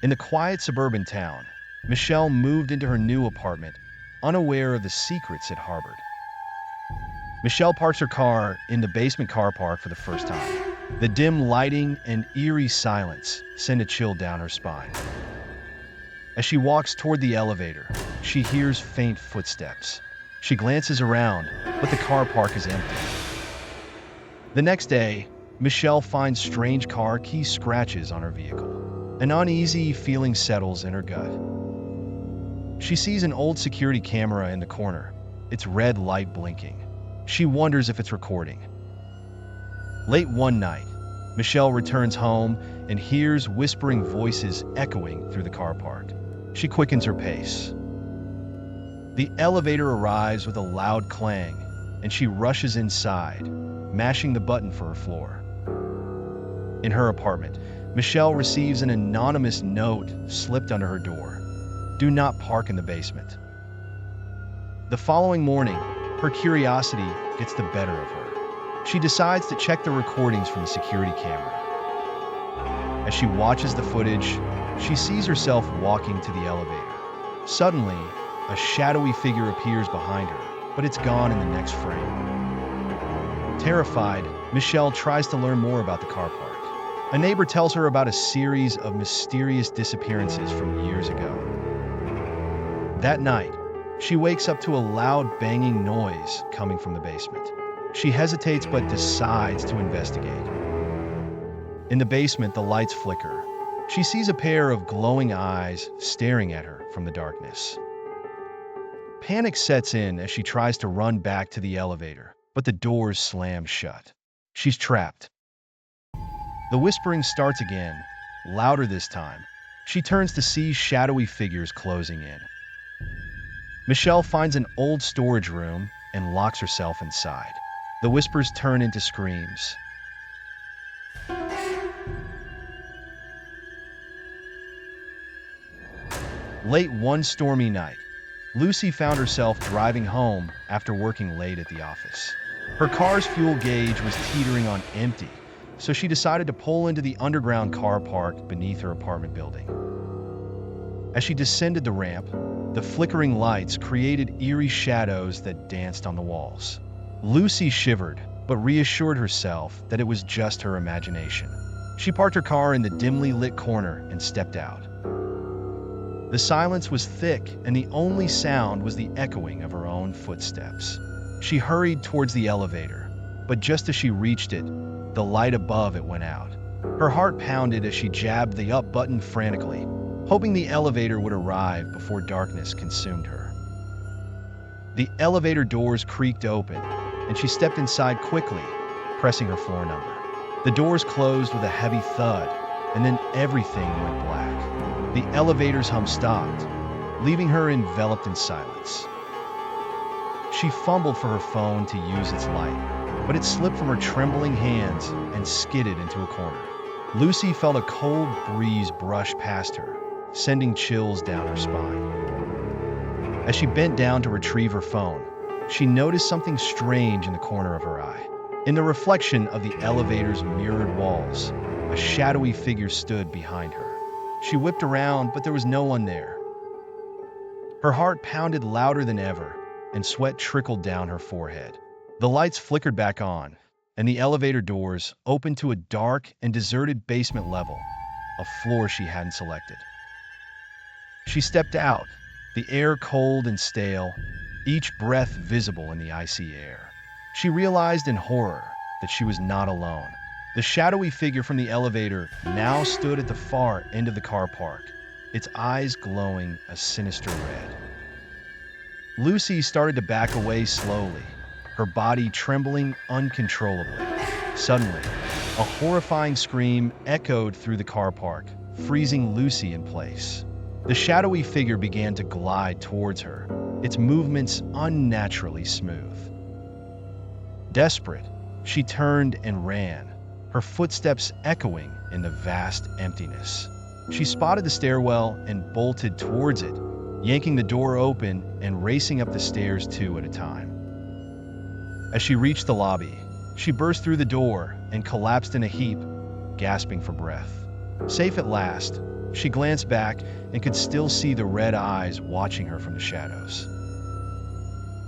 In the quiet suburban town, Michelle moved into her new apartment, unaware of the secrets it harbored. Michelle parks her car in the basement car park for the first time. The dim lighting and eerie silence send a chill down her spine. As she walks toward the elevator, she hears faint footsteps. She glances around, but the car park is empty. The next day, Michelle finds strange car key scratches on her vehicle. An uneasy feeling settles in her gut. She sees an old security camera in the corner, its red light blinking. She wonders if it's recording. Late one night, Michelle returns home and hears whispering voices echoing through the car park. She quickens her pace. The elevator arrives with a loud clang, and she rushes inside, mashing the button for her floor. In her apartment, Michelle receives an anonymous note slipped under her door. Do not park in the basement. The following morning, her curiosity gets the better of her. She decides to check the recordings from the security camera. As she watches the footage, she sees herself walking to the elevator. Suddenly, a shadowy figure appears behind her, but it's gone in the next frame. Terrified, Michelle tries to learn more about the car park. A neighbor tells her about a series of mysterious disappearances from years ago. That night, she wakes up to a loud banging noise coming from the basement. She hesitates but decides to investigate. In the basement, the lights flicker. She sees a pair of glowing eyes staring at her from the darkness. Panic sets in as she tries to run back to the elevator, but the doors slam shut. She's trapped. The whispering starts again, louder this time. She turns to see shadowy figures closing in. Michelle finds an old storage room and locks herself inside. The whispers turn into screams. Late one stormy night, Lucy found herself driving home after working late at the office. Her car's fuel gauge was teetering on empty, so she decided to pull into the underground car park beneath her apartment building. As she descended the ramp, the flickering lights created eerie shadows that danced on the walls. Lucy shivered, but reassured herself that it was just her imagination. She parked her car in the dimly lit corner and stepped out. The silence was thick, and the only sound was the echoing of her own footsteps. She hurried towards the elevator, but just as she reached it, the light above it went out. Her heart pounded as she jabbed the up button frantically, hoping the elevator would arrive before darkness consumed her. The elevator doors creaked open, and she stepped inside quickly, pressing her floor number. The doors closed with a heavy thud, and then everything went black. The elevator's hum stopped, leaving her enveloped in silence. She fumbled for her phone to use its light, but it slipped from her trembling hands and skidded into a corner. Lucy felt a cold breeze brush past her, sending chills down her spine. As she bent down to retrieve her phone, she noticed something strange in the corner of her eye. In the reflection of the elevator's mirrored walls, a shadowy figure stood behind her. She whipped around, but there was no one there. Her heart pounded louder than ever, and sweat trickled down her forehead. The lights flickered back on, and the elevator doors opened to a dark and deserted basement level, a floor she hadn't selected. She stepped out, the air cold and stale, each breath visible in the icy air. She realized in horror that she was not alone. The shadowy figure from the elevator now stood at the far end of the car park, its eyes glowing a sinister red. Lucy started to back away slowly, her body trembling uncontrollably. Suddenly, a horrifying scream echoed through the car park, freezing Lucy in place. The shadowy figure began to glide towards her, its movements unnaturally smooth. Desperate, she turned and ran, her footsteps echoing in the vast emptiness. She spotted the stairwell and bolted towards it, yanking the door open and racing up the stairs two at a time. As she reached the lobby, she burst through the door and collapsed in a heap, gasping for breath. Safe at last, She glanced back and could still see the red eyes watching her from the shadows.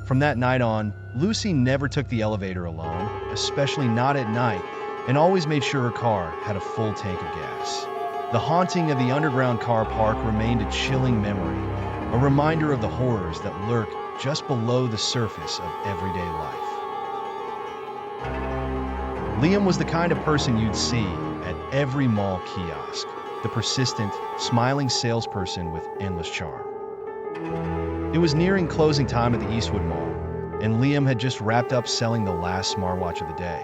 From that night on, Lucy never took the elevator alone, especially not at night, and always made sure her car had a full tank of gas. The haunting of the underground car park remained a chilling memory, a reminder of the horrors that lurk just below the surface of everyday life. Liam was the kind of person you'd see at every mall kiosk, the persistent, smiling salesperson with endless charm. It was nearing closing time at the Eastwood Mall, and Liam had just wrapped up selling the last smartwatch of the day.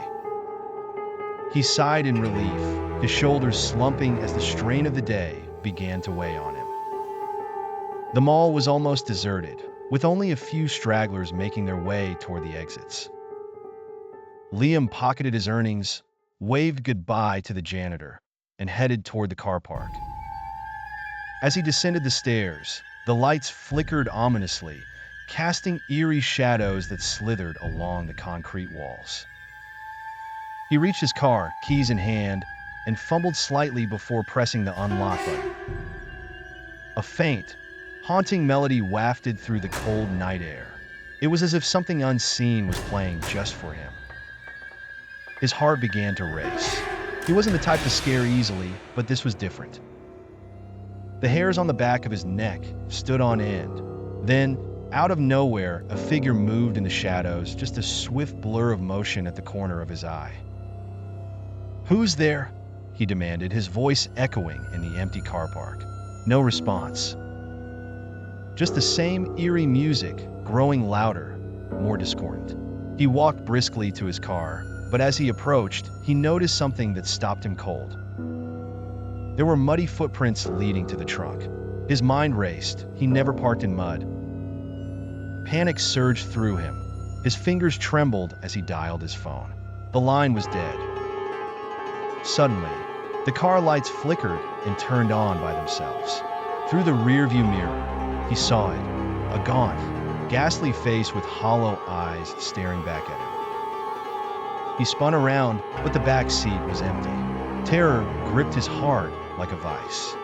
He sighed in relief, his shoulders slumping as the strain of the day began to weigh on him. The mall was almost deserted, with only a few stragglers making their way toward the exits. Liam pocketed his earnings, waved goodbye to the janitor, and headed toward the car park. As he descended the stairs, the lights flickered ominously, casting eerie shadows that slithered along the concrete walls. He reached his car, keys in hand, and fumbled slightly before pressing the unlock button. A faint, haunting melody wafted through the cold night air. It was as if something unseen was playing just for him. His heart began to race. He wasn't the type to scare easily, but this was different. The hairs on the back of his neck stood on end. Then, out of nowhere, a figure moved in the shadows, just a swift blur of motion at the corner of his eye. "Who's there?" he demanded, his voice echoing in the empty car park. No response. Just the same eerie music, growing louder, more discordant. He walked briskly to his car, but as he approached, he noticed something that stopped him cold. There were muddy footprints leading to the trunk. His mind raced. He never parked in mud. Panic surged through him. His fingers trembled as he dialed his phone. The line was dead. Suddenly, the car lights flickered and turned on by themselves. Through the rearview mirror, he saw it, a gaunt, ghastly face with hollow eyes staring back at him. He spun around, but the back seat was empty. Terror gripped his heart like a vice.